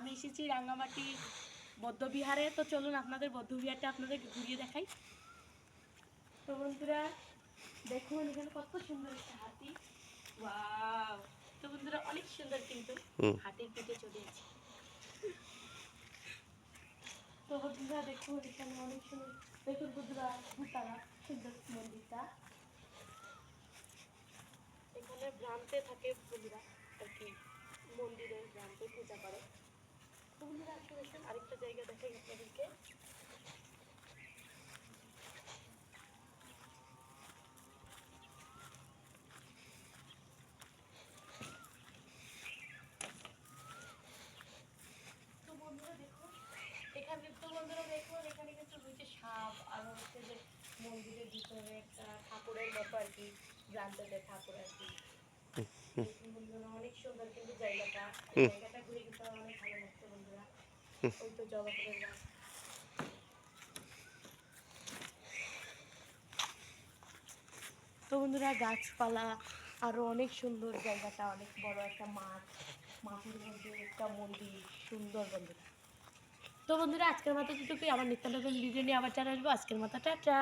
আমি এসেছি রাঙ্গামাটি বৌদ্ধবিহারে। তো চলুন আপনাদের বৌদ্ধবিহারটা আপনাদের ঘুরিয়ে দেখাই। তো বন্ধুরা দেখুন এখানে কত সুন্দর একটা হাতি। ওয়াও! তো বন্ধুরা অনেক সুন্দর কিন্তু হাতির পিঠে চড়ে আছে। তো বন্ধুরা দেখুন এখানে অনেক সুন্দর, দেখুন বন্ধুরা দুতলা সুন্দর মন্দিরটা। এখানে ভ্রান্তে থাকে বন্ধুরা, আর কি মন্দিরের ভ্রান্তে পূজা করে। তো বন্ধুরা আজকে দেখুন আরেকটা জায়গা দেখাই আপনাদেরকে। তো বন্ধুরা দেখুন এখানে, তো বন্ধুরা দেখুন এখানে কিন্তু রয়েছে সাপ, আর হচ্ছে যে মন্দিরের ভিতরে একটা ঠাকুরের মতো আর কি, ভ্রান্তেতে ঠাকুর আর কি। দেখুন বন্ধুরা অনেক সুন্দর কিন্তু জায়গাটা, জায়গাটা ঘুরে কিন্তু আমার অনেক ভালো লাগছে বন্ধুরা। ওই তো জবা ফুলের গাছ। তো বন্ধুরা গাছপালা আরো অনেক সুন্দর, জায়গাটা অনেক বড় একটা মাঠ, মাঠের মধ্যে একটা মন্দির, সুন্দর বন্ধুরা। তো বন্ধুরা আজকের মতো যেটুকুই, আবার নিত্য নতুন ভিডিও নিয়ে আবার চলে আসবো। আজকের মতো টাটা।